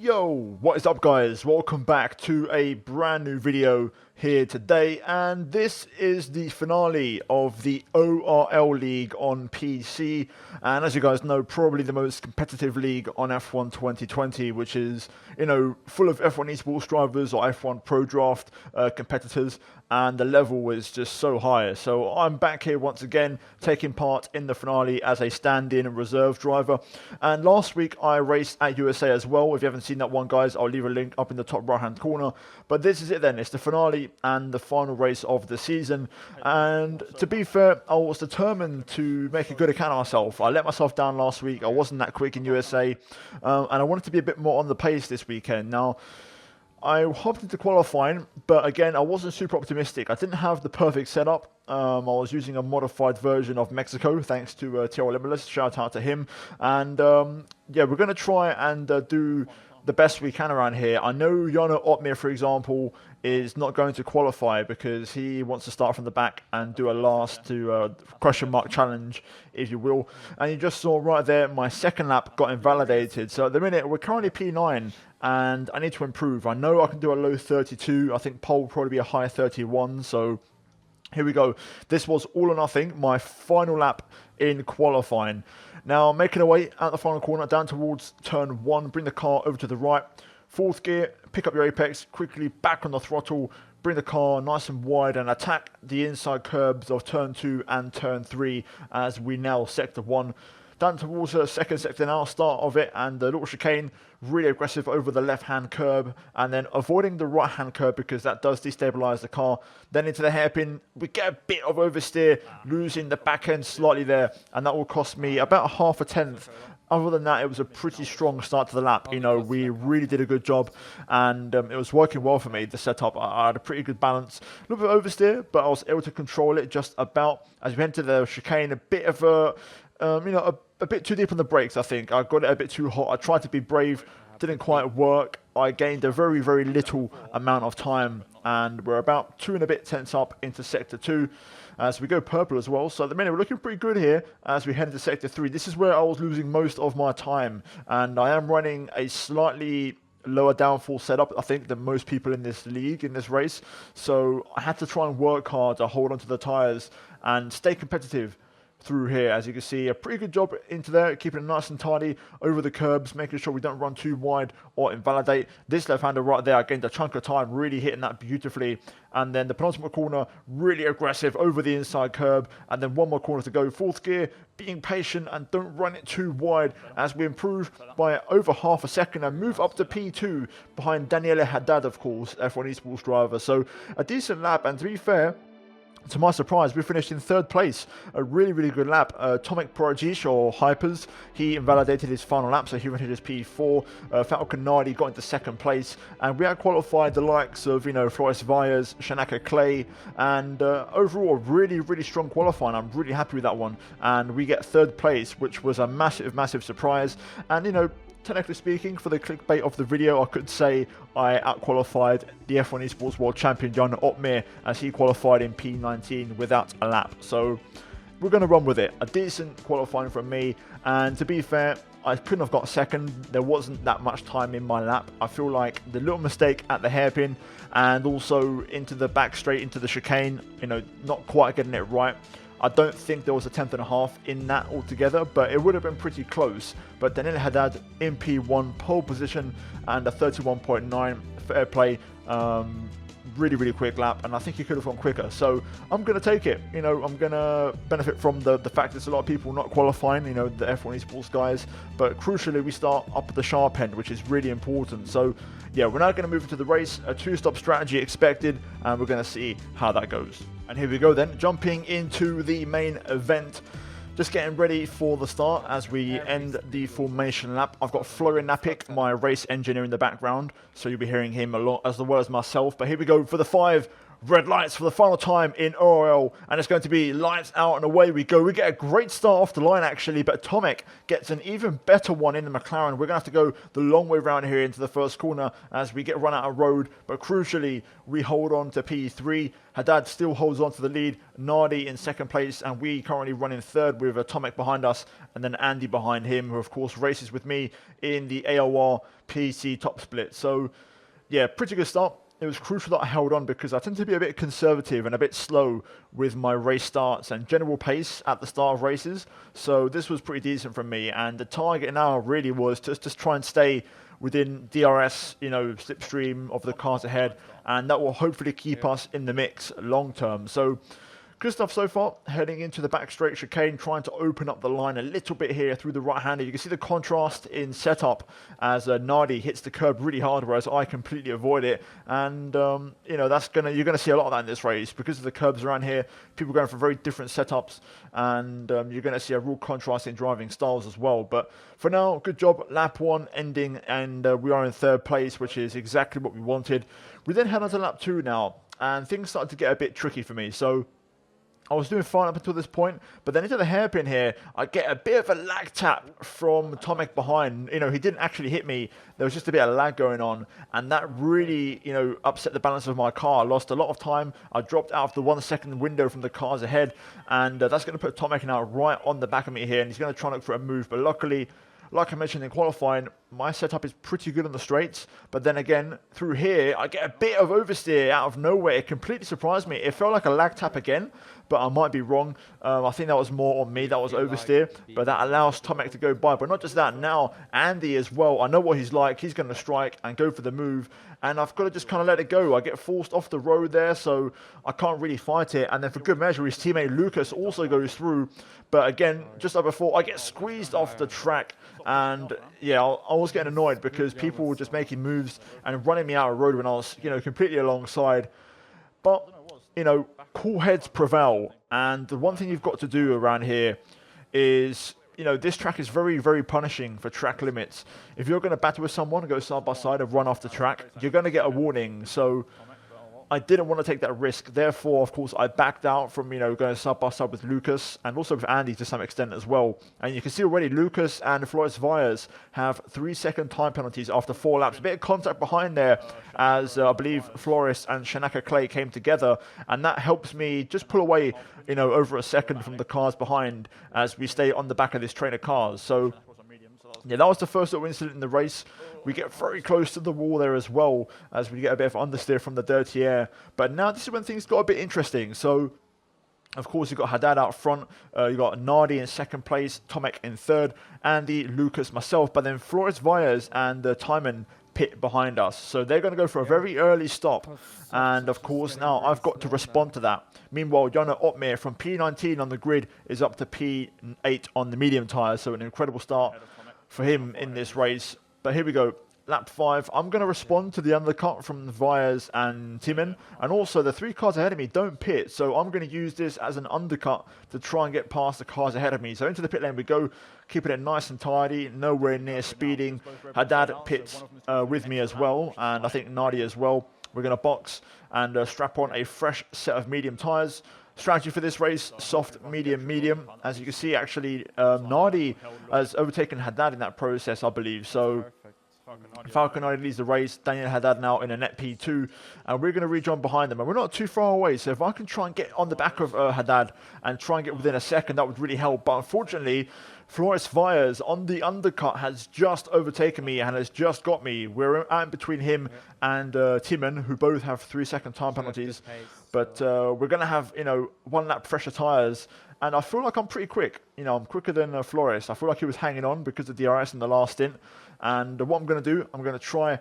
Yo, what is up guys? Welcome back to a brand new video here today, and this is the finale of the ORL League on PC, and as you guys know, probably the most competitive league on F1 2020, which is, you know, full of F1 Esports drivers or F1 Pro Draft competitors, and the level is just so high. So I'm back here once again, taking part in the finale as a stand-in reserve driver, and last week I raced at USA as well. If you haven't seen that one, guys, I'll leave a link up in the top right hand corner. But this is it then, it's the finale and the final race of the season, and to be fair, I was determined to make a good account of myself. I let myself down last week. I wasn't that quick in USA, and I wanted to be a bit more on the pace this weekend. Now, I hopped into qualifying, but again, I wasn't super optimistic. I didn't have the perfect setup. I was using a modified version of Mexico, thanks to ORL Limitless. Shout out to him. And yeah, we're going to try and do the best we can around here. I know Yano Otmir, for example, is not going to qualify because he wants to start from the back and do a last to question mark challenge, if you will. And you just saw right there, my second lap got invalidated. So at the minute, we're currently P9, and I need to improve. I know I can do a low 32. I think pole will probably be a high 31. So here we go. This was all or nothing, my final lap in qualifying. Now, making our way out the final corner, down towards turn 1, bring the car over to the right. Fourth gear, pick up your apex, quickly back on the throttle, bring the car nice and wide and attack the inside curbs of turn 2 and turn 3 as we nail sector 1. Down towards the second sector now, start of it, and the little chicane, really aggressive over the left-hand curb, and then avoiding the right-hand curb because that does destabilize the car. Then into the hairpin, we get a bit of oversteer, losing the back end slightly there, and that will cost me about half a tenth. Other than that, it was a pretty strong start to the lap. You know, we really did a good job, and it was working well for me, the setup. I had a pretty good balance. A little bit of oversteer, but I was able to control it just about. As we entered the chicane, a bit of a, you know, a bit too deep on the brakes, I think. I got it a bit too hot. I tried to be brave, didn't quite work. I gained a very, very little amount of time, and we're about 2 and a bit tenths up into sector 2 as we go purple as well. So at the minute, we're looking pretty good here as we head into sector 3. This is where I was losing most of my time, and I am running a slightly lower downforce setup, I think, than most people in this league, in this race. So I had to try and work hard to hold onto the tyres and stay competitive through here. As you can see, a pretty good job into there, keeping it nice and tidy over the curbs, making sure we don't run too wide or invalidate. This left-hander right there, I gained a chunk of time, really hitting that beautifully. And then the penultimate corner, really aggressive over the inside curb, and then one more corner to go. Fourth gear, being patient and don't run it too wide as we improve by over half a second and move up to P2 behind Daniele Haddad, of course, F1 Esports driver. So a decent lap, and to be fair, to my surprise, we finished in 3rd place. A really, really good lap. Tomic Prodigish, or Hypers, he invalidated his final lap, so he rented his P4. Falcon Nardi got into 2nd place, and we out-qualified the likes of, you know, Flores Valles, Shanaka Clay, and overall, a really, really strong qualifying. I'm really happy with that one. And we get 3rd place, which was a massive, massive surprise. And, you know, technically speaking, for the clickbait of the video, I could say I out-qualified the F1 Esports World Champion Yano Otmir as he qualified in P19 without a lap. So we're going to run with it. A decent qualifying from me, and to be fair, I couldn't have got 2nd. There wasn't that much time in my lap. I feel like the little mistake at the hairpin and also into the back straight into the chicane, you know, not quite getting it right. I don't think there was a 10th and a half in that altogether, but it would have been pretty close. But Daniel Haddad in P1, pole position, and a 31.9 fair play. Really, really quick lap, and I think he could have gone quicker. So I'm going to take it. You know, I'm going to benefit from the fact there's a lot of people not qualifying, you know, the F1 Esports guys. But crucially, we start up at the sharp end, which is really important. So yeah, we're now going to move into the race. A 2-stop strategy expected, and we're going to see how that goes. And here we go then, jumping into the main event. Just getting ready for the start as we end the formation lap. I've got Florian Napik, my race engineer, in the background, so you'll be hearing him a lot, as well as myself. But here we go for the 5 Red lights for the final time in ORL, and it's going to be lights out and away we go. We get a great start off the line actually, but Tomek gets an even better one in the McLaren. We're going to have to go the long way around here into the first corner as we get run out of road, but crucially we hold on to P3. Haddad still holds on to the lead, Nardi in second place, and we currently run in third with Tomek behind us, and then Andy behind him, who of course races with me in the AOR PC top split. So yeah, pretty good start. It was crucial that I held on because I tend to be a bit conservative and a bit slow with my race starts and general pace at the start of races. So this was pretty decent from me. And the target now really was to just try and stay within DRS, slipstream of the cars ahead. And that will hopefully keep us in the mix long term. So good stuff so far, heading into the back straight chicane, trying to open up the line a little bit here through the right-hander. You can see the contrast in setup as Nardi hits the curb really hard, whereas I completely avoid it. And, you're going to see a lot of that in this race. Because of the curbs around here, people going for very different setups, and you're going to see a real contrast in driving styles as well. But for now, good job. Lap 1 ending, and we are in third place, which is exactly what we wanted. We then head on to lap 2 now, and things started to get a bit tricky for me. So I was doing fine up until this point, but then into the hairpin here, I get a bit of a lag tap from Tomek behind. He didn't actually hit me. There was just a bit of lag going on, and that really, upset the balance of my car. I lost a lot of time. I dropped out of the 1 second window from the cars ahead, and that's going to put Tomek now right on the back of me here, and he's going to try and look for a move, but luckily, like I mentioned in qualifying, my setup is pretty good on the straights, but then again, through here, I get a bit of oversteer out of nowhere. It completely surprised me. It felt like a lag tap again, but I might be wrong. I think that was more on me, that was oversteer, but that allows Tomek to go by. But not just that, now Andy as well. I know what he's like. He's going to strike and go for the move, and I've got to just kind of let it go. I get forced off the road there, so I can't really fight it. And then for good measure, his teammate Lucas also goes through. But again, just like before, I get squeezed off the track. And yeah, I was getting annoyed because people were just making moves and running me out of road when I was, completely alongside. But, cool heads prevail. And the one thing you've got to do around here is, this track is very, very punishing for track limits. If you're going to battle with someone and go side by side and run off the track, you're going to get a warning. So I didn't want to take that risk. Therefore, of course, I backed out from, going side by side with Lucas and also with Andy to some extent as well. And you can see already Lucas and Flores Vias have 3-second time penalties after 4 laps. A bit of contact behind there as I believe Flores and Shanaka Clay came together. And that helps me just pull away, over a second from the cars behind as we stay on the back of this train of cars. So yeah, that was the first little incident in the race. We get very close to the wall there as well as we get a bit of understeer from the dirty air. But now this is when things got a bit interesting. So, of course, you've got Haddad out front. You've got Nardi in second place, Tomek in third, Andy, Lucas, myself. But then Flores Vias and Timon pit behind us. So they're going to go for a very early stop. And, of course, now I've got to respond to that. Meanwhile, Jona Otmir from P19 on the grid is up to P8 on the medium tyres. So an incredible start for him in this race. But here we go, lap 5. I'm going to respond to the undercut from Vias and Timon. And also, the 3 cars ahead of me don't pit. So I'm going to use this as an undercut to try and get past the cars ahead of me. So into the pit lane we go, keeping it nice and tidy, nowhere near speeding. Haddad pits with me as well, and I think Nardi as well. We're going to box and strap on a fresh set of medium tyres. Strategy for this race, soft, medium, medium. As you can see, actually, Nardi has overtaken Haddad in that process, I believe. So Falcon Nardi leads the race. Daniel Haddad now in a net P2. And we're going to rejoin behind them. And we're not too far away. So if I can try and get on the back of Haddad and try and get within a second, that would really help. But unfortunately, Flores Vias on the undercut has just overtaken me and has just got me. We're out in between him and Timon, who both have 3-second time penalties. But we're going to have, 1 lap fresher tyres. And I feel like I'm pretty quick. I'm quicker than Flores. I feel like he was hanging on because of DRS in the last stint. And what I'm going to do, I'm going to try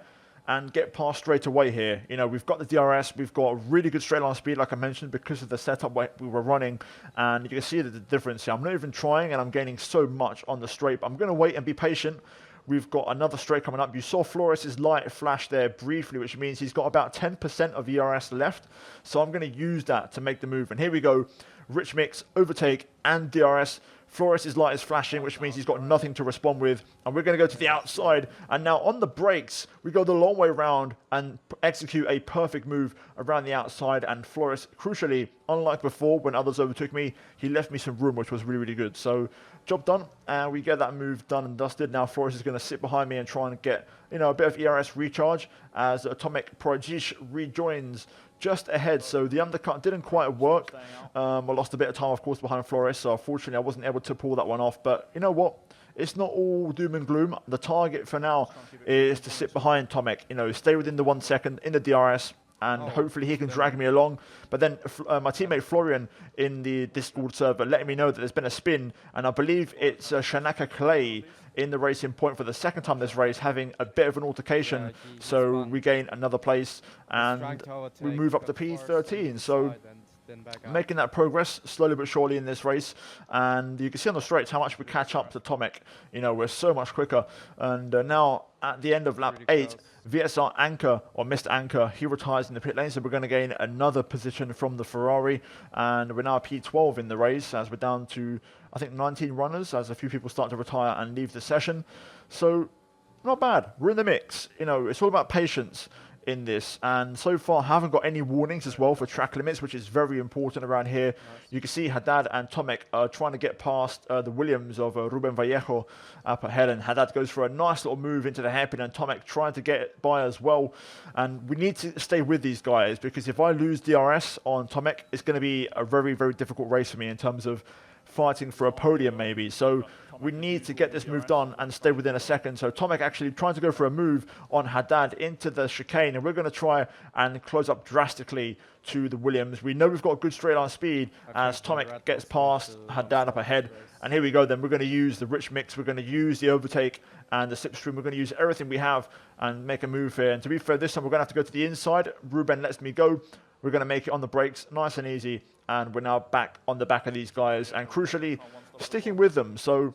and get past straight away here. We've got the DRS. We've got really good straight line speed, like I mentioned, because of the setup we were running. And you can see the difference here. I'm not even trying, and I'm gaining so much on the straight. But I'm going to wait and be patient. We've got another straight coming up. You saw Flores' light flash there briefly, which means he's got about 10% of ERS left. So I'm going to use that to make the move. And here we go. rich mix, overtake, and DRS. Flores' light is flashing, which means he's got nothing to respond with. And we're going to go to the outside. And now on the brakes, we go the long way round and execute a perfect move around the outside. And Flores, crucially, unlike before when others overtook me, he left me some room, which was really, really good. So job done. And we get that move done and dusted. Now Flores is going to sit behind me and try and get, a bit of ERS recharge as Atomic Prodigy rejoins just ahead. So the undercut didn't quite work. I lost a bit of time, of course, behind Flores. So unfortunately, I wasn't able to pull that one off. But you know what? It's not all doom and gloom. The target for now is to sit behind Tomek, stay within the 1 second in the DRS, and hopefully he can drag me along. But then my teammate Florian in the Discord server letting me know that there's been a spin, and I believe it's Shanaka Clay in the racing point for the second time this race, having a bit of an altercation. So we gain another place, and we move up to P13. So making that progress slowly but surely in this race, and you can see on the straights how much we catch up to Tomek. We're so much quicker. And now at the end of lap 8, VSR Anchor, or Mr. Anchor, he retires in the pit lane, so we're going to gain another position from the Ferrari, and we're now P12 in the race as we're down to, I think, 19 runners as a few people start to retire and leave the session. So not bad, we're in the mix. It's all about patience in this, and so far haven't got any warnings as well for track limits, which is very important around here. You can see Haddad and Tomek are trying to get past the Williams of Ruben Vallejo up ahead, and Haddad goes for a nice little move into the hairpin, and Tomek trying to get by as well. And we need to stay with these guys, because if I lose DRS on Tomek, it's going to be a very, very difficult race for me in terms of fighting for a podium maybe. So we need to get this move done and stay within a second. So Tomek actually trying to go for a move on Haddad into the chicane, and we're going to try and close up drastically to the Williams. We know we've got good straight line speed as Tomek gets past Haddad up ahead. And here we go then, we're going to use the rich mix, we're going to use the overtake and the slipstream, we're going to use everything we have and make a move here. And to be fair, this time we're going to have to go to the inside. Ruben lets me go. We're going to make it on the brakes, nice and easy. And we're now back on the back of these guys, and crucially sticking with them. So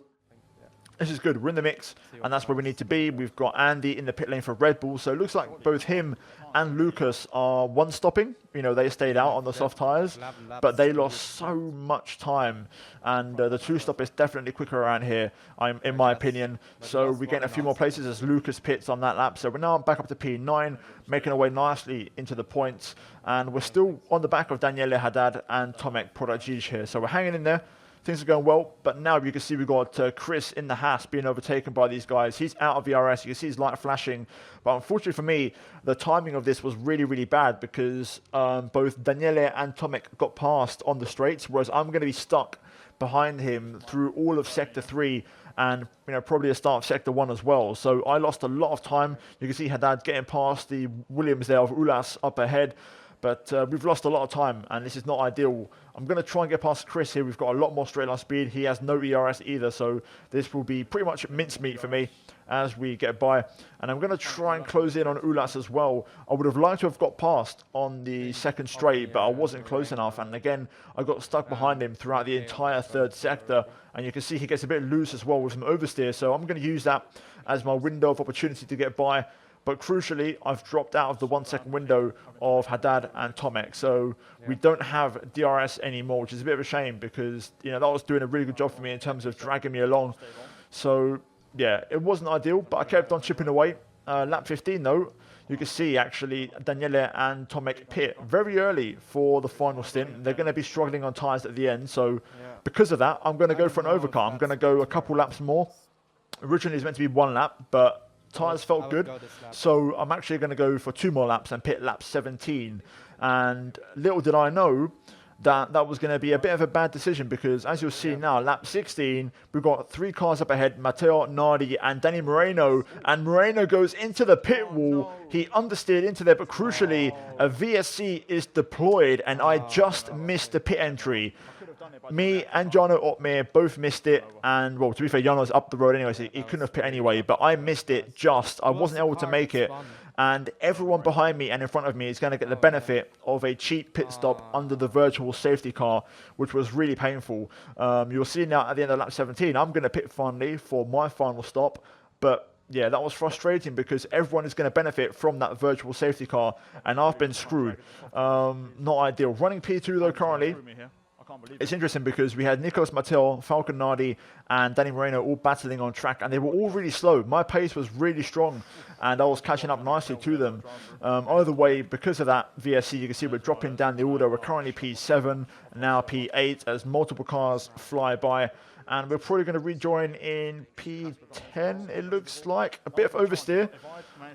this is good. We're in the mix, and that's where we need to be. We've got Andy in the pit lane for Red Bull, so it looks like both him and Lucas are one-stopping. They stayed out on the soft tyres, but they lost so much time, and the two-stop is definitely quicker around here, in my opinion. So we gain a few more places as Lucas pits on that lap. So we're now back up to P9, making our way nicely into the points, and we're still on the back of Daniele Haddad and Tomek Prodigy here. So we're hanging in there. Things are going well, but now you can see we've got Chris in the Haas being overtaken by these guys. He's out of VRS. You can see his light flashing. But unfortunately for me, the timing of this was really, really bad, because both Daniele and Tomek got past on the straights, whereas I'm going to be stuck behind him through all of Sector 3 and probably the start of Sector 1 as well. So I lost a lot of time. You can see Haddad getting past the Williams there of Ulas up ahead. But we've lost a lot of time, and this is not ideal. I'm going to try and get past Chris here. We've got a lot more straight line speed. He has no ERS either, so this will be pretty much mincemeat for me as we get by. And I'm going to try and close in on Ulas as well. I would have liked to have got past on the second straight, but I wasn't close enough. And again, I got stuck behind him throughout the entire third sector. And you can see he gets a bit loose as well with some oversteer. So I'm going to use that as my window of opportunity to get by. But crucially, I've dropped out of the 1 second window of Haddad and Tomek. So we don't have DRS anymore, which is a bit of a shame, because that was doing a really good job for me in terms of dragging me along. So yeah, it wasn't ideal, but I kept on chipping away. Lap 15 though, you can see actually Daniele and Tomek pit very early for the final stint. They're going to be struggling on tyres at the end. So because of that, I'm going to go for an overcar. I'm going to go a couple laps more. Originally it was meant to be 1 lap, but tyres felt good, so I'm actually going to go for 2 more laps and pit lap 17. And little did I know that that was going to be a bit of a bad decision, because as you'll see now, lap 16, we've got 3 cars up ahead, Matteo Nardi and Danny Moreno, and Moreno goes into the pit wall. He understeered into there, but crucially, a VSC is deployed, and I just missed the pit entry. Me and Jarno Otmir both missed it, and well, to be fair, Jarno's up the road anyway, so he couldn't have pit anyway, but I missed it just. I wasn't able to make it, and everyone behind me and in front of me is going to get the benefit of a cheap pit stop under the virtual safety car, which was really painful. You'll see now at the end of lap 17, I'm going to pit finally for my final stop, but yeah, that was frustrating because everyone is going to benefit from that virtual safety car, and I've been screwed. Not ideal. Running P2 though currently. it's interesting because we had Nicolas Mattel, Falcon Nardi, and Danny Moreno all battling on track, and they were all really slow. My pace was really strong, and I was catching up nicely to them. Either way, because of that VSC, you can see we're dropping down the order. We're currently P7, now P8, as multiple cars fly by. And we're probably going to rejoin in P10, it looks like. A bit of oversteer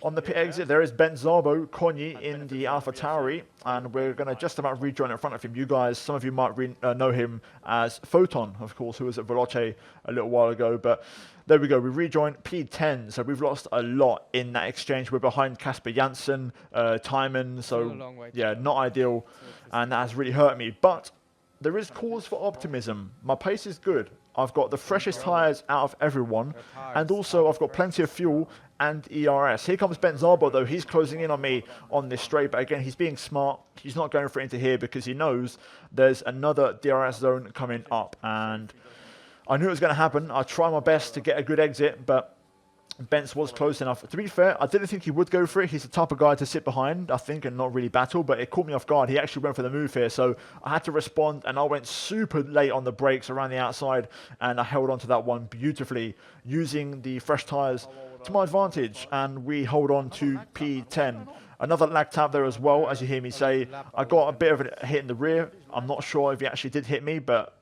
on the pit exit. There is Ben Zabo, Konyi in the Alpha Tauri, and we're going to just about rejoin in front of him. You guys, some of you might know him as Photon, of course, who was at Veloce a little while ago. But there we go, we rejoined P10, so we've lost a lot in that exchange. We're behind Casper Janssen, Timon, so yeah, not ideal, and that has really hurt me. But there is cause for optimism. My pace is good. I've got the freshest tyres out of everyone, and also I've got plenty of fuel and ERS. Here comes Ben Zabo, though. He's closing in on me on this straight, but again, he's being smart. He's not going for it into here because he knows there's another DRS zone coming up, and I knew it was going to happen. I tried my best to get a good exit, but Bence was close enough. To be fair, I didn't think he would go for it. He's the type of guy to sit behind, I think, and not really battle, but it caught me off guard. He actually went for the move here, so I had to respond, and I went super late on the brakes around the outside, and I held on to that one beautifully, using the fresh tyres to my advantage, and we hold on to P10. Another lag tab there as well, as you hear me say. I got a bit of a hit in the rear. I'm not sure if he actually did hit me, but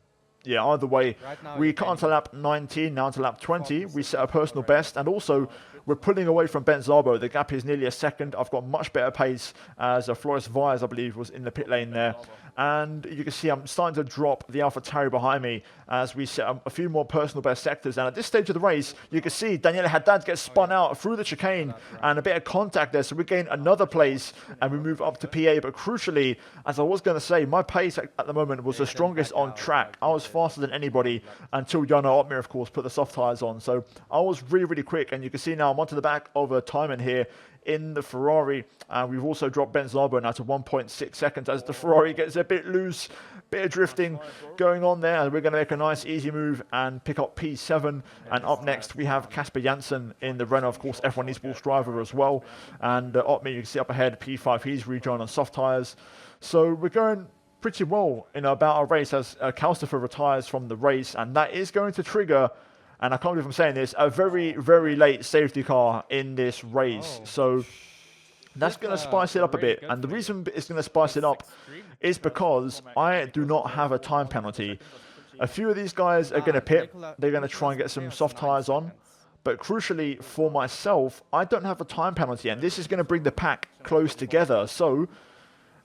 yeah, either way, we cut onto lap 19, now onto lap 20. We set a personal best, and also we're pulling away from Ben Zabo. The gap is nearly a second. I've got much better pace as Floris Vyers, I believe, was in the pit lane there. And you can see I'm starting to drop the Alpha Tauri behind me as we set a few more personal best sectors. And at this stage of the race, you can see Daniela Haddad gets spun out through the chicane and a bit of contact there. So we gain another place and we move up to PA. But crucially, as I was going to say, my pace at the moment was the strongest on track. I was faster than anybody until Jana Otmir, of course, put the soft tyres on. So I was really, really quick. And you can see now I'm onto the back of a Timon here in the Ferrari. We've also dropped Ben Zabo now to 1.6 seconds as the Ferrari gets a bit loose, bit of drifting going on there. We're going to make a nice easy move and pick up P7. And up next we have Casper Janssen in the Renault, of course, F1 Esports driver as well. And Otmir, you can see up ahead, P5, he's rejoined on soft tyres. So we're going pretty well in about our race as Kalstafer retires from the race, and that is going to trigger, and I can't believe I'm saying this, a very, very late safety car in this race. So that's going to spice it up a bit. And the reason it's going to spice it up is because I do not have a time penalty. A few of these guys are going to pit. They're going to try and get some soft tyres on. But crucially for myself, I don't have a time penalty. And this is going to bring the pack close together. So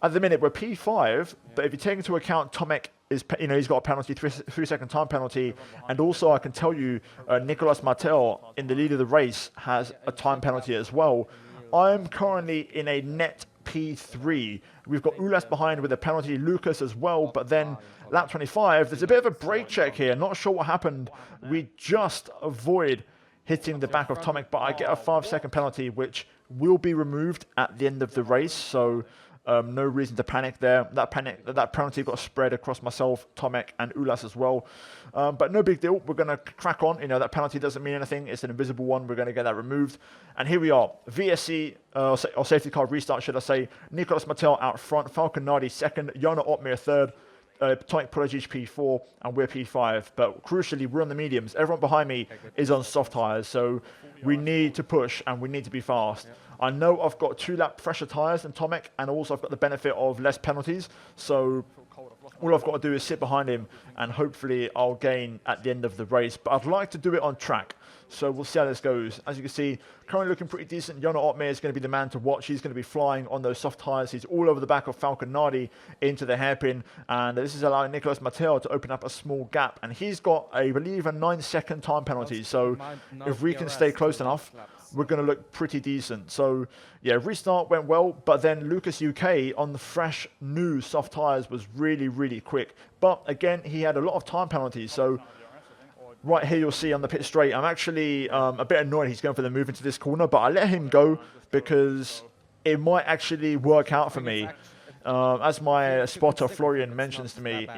at the minute, we're P5. But if you take into account Tomek, he's got a penalty, 3-second time penalty, and also I can tell you Nicolas Martel in the lead of the race has a time penalty as well. I'm currently in a net P3. We've got Ulas behind with a penalty, Lucas as well, but then lap 25, there's a bit of a brake check here. Not sure what happened. We just avoid hitting the back of Tomek, but I get a 5-second penalty, which will be removed at the end of the race, so no reason to panic there. That penalty got spread across myself, Tomek, and Ulas as well. But no big deal. We're going to crack on. That penalty doesn't mean anything. It's an invisible one. We're going to get that removed. And here we are. VSC, or safety car restart, should I say. Nicolas Mattel out front. Falcon Nardi second. Jana Otmir third. Tomek Prodigy P4, and we're P5. But crucially, we're on the mediums. Everyone behind me is on soft tyres. So we need to push and we need to be fast. I know I've got 2-lap fresher tyres than Tomek, and also I've got the benefit of less penalties. So all I've got to do is sit behind him, and hopefully I'll gain at the end of the race. But I'd like to do it on track. So we'll see how this goes. As you can see, currently looking pretty decent. Jana Otmir is going to be the man to watch. He's going to be flying on those soft tyres. He's all over the back of Falcon Nardi into the hairpin. And this is allowing Nicolas Mattel to open up a small gap. And he's got, I believe, a 9-second time penalty. So if we can stay close enough, we're going to look pretty decent. So yeah, restart went well, but then Lucas UK on the fresh new soft tyres was really, really quick. But again, he had a lot of time penalties. So right here you'll see on the pit straight, I'm actually a bit annoyed he's going for the move into this corner, but I let him go because it might actually work out for me. As my spotter Florian mentions to me,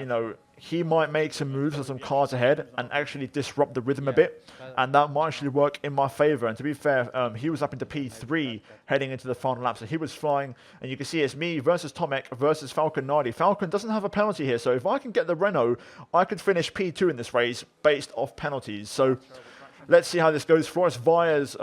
he might make some moves on some cars ahead and actually disrupt the rhythm a bit, and that might actually work in my favor. And to be fair, he was up into P3 heading into the final lap, so he was flying, and you can see it's me versus Tomek versus Falcon 90. Falcon doesn't have a penalty here, so if I can get the Renault, I could finish P2 in this race based off penalties. So let's see how this goes. Flores Via's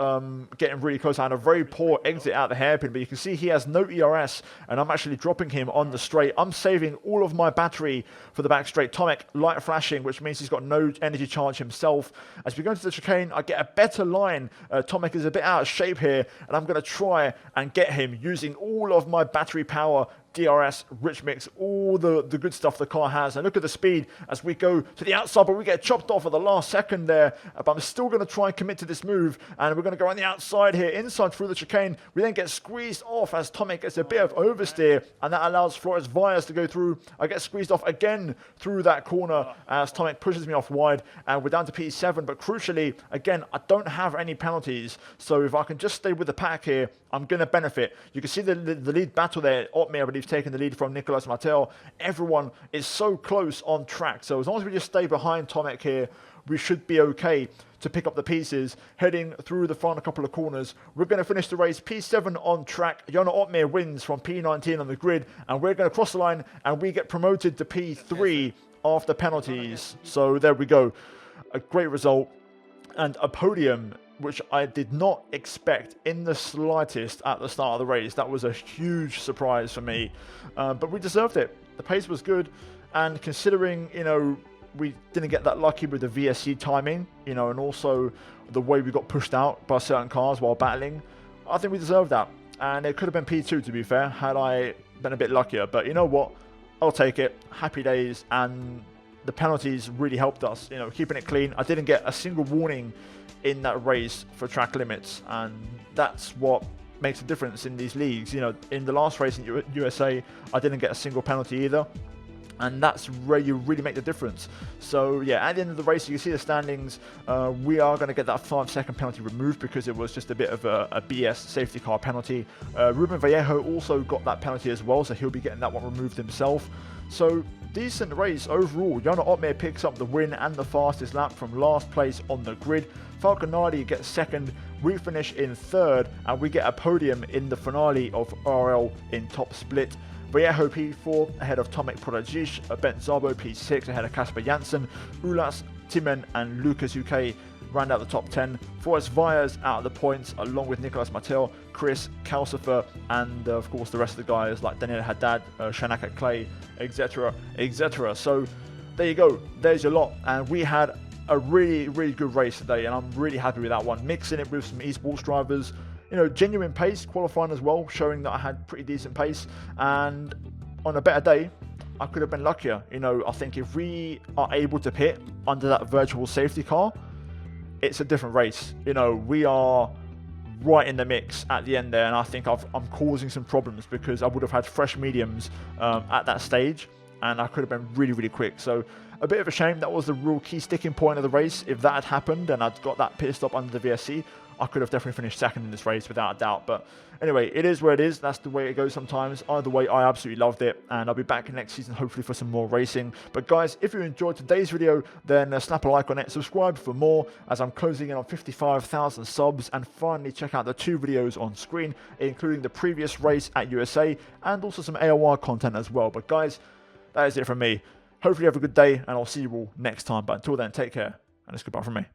getting really close. I had a very poor exit out of the hairpin, but you can see he has no ERS, and I'm actually dropping him on the straight. I'm saving all of my battery for the back straight. Tomek light flashing, which means he's got no energy charge himself. As we go into the chicane, I get a better line. Tomek is a bit out of shape here, and I'm going to try and get him using all of my battery power, DRS, rich mix, all the good stuff the car has. And look at the speed as we go to the outside, but we get chopped off at the last second there. But I'm still going to try and commit to this move, and we're going to go on the outside here, inside through the chicane. We then get squeezed off as Tomek gets a bit of oversteer, and that allows Flores Vias to go through. I get squeezed off again through that corner as Tomek pushes me off wide, and we're down to P7. But crucially, again, I don't have any penalties, so if I can just stay with the pack here, I'm going to benefit. You can see the lead battle there. Otmir, I believe, taking the lead from Nicolas Martel. Everyone is so close on track. So as long as we just stay behind Tomek here, we should be okay to pick up the pieces. Heading through the final couple of corners, we're going to finish the race P7 on track. Jona Otmir wins from P19 on the grid, and we're going to cross the line, and we get promoted to P3 after penalties. So there we go. A great result and a podium, which I did not expect in the slightest at the start of the race. That was a huge surprise for me, but we deserved it. The pace was good, and considering, you know, we didn't get that lucky with the VSC timing, you know, and also the way we got pushed out by certain cars while battling, I think we deserved that. And it could have been P2, to be fair, had I been a bit luckier. But you know what? I'll take it. Happy days. And the penalties really helped us, you know, keeping it clean. I didn't get a single warning in that race for track limits, and that's what makes a difference in these leagues. You know, in the last race in USA, I didn't get a single penalty either, and that's where you really make the difference. So yeah, at the end of the race, you can see the standings. We are going to get that 5-second penalty removed because it was just a bit of a BS safety car penalty. Ruben Vallejo also got that penalty as well, so he'll be getting that one removed himself. So decent race overall. Jona Otmir picks up the win and the fastest lap from last place on the grid. Falcon 90 gets second, we finish in third, and we get a podium in the finale of ORL in top split. Vallejo P4 ahead of Tomek Prodagic, Bent Zabo P6 ahead of Kasper Janssen, Ulas, Timen and Lucas UK round out the top 10. Flores Vias out of the points along with Nicolas Martel, Chris, Calcifer, and of course the rest of the guys like Daniel Haddad, Shanaka Clay, etc, etc. So there you go, there's your lot, and we had a really good race today, and I'm really happy with that one. Mixing it with some esports drivers, you know, genuine pace, qualifying as well, showing that I had pretty decent pace, and on a better day, I could have been luckier. You know, I think if we are able to pit under that virtual safety car, it's a different race. You know, we are right in the mix at the end there, and I think I'm causing some problems because I would have had fresh mediums at that stage, and I could have been really quick. So a bit of a shame. That was the real key sticking point of the race. If that had happened and I'd got that pit stop under the VSC, I could have definitely finished second in this race without a doubt. But anyway, it is where it is. That's the way it goes sometimes. Either way, I absolutely loved it, and I'll be back next season hopefully for some more racing. But guys, if you enjoyed today's video, then snap a like on it, subscribe for more as I'm closing in on 55,000 subs, and finally check out the 2 videos on screen, including the previous race at USA and also some AOR content as well. But guys, that is it from me. Hopefully you have a good day, and I'll see you all next time. But until then, take care, and it's goodbye from me.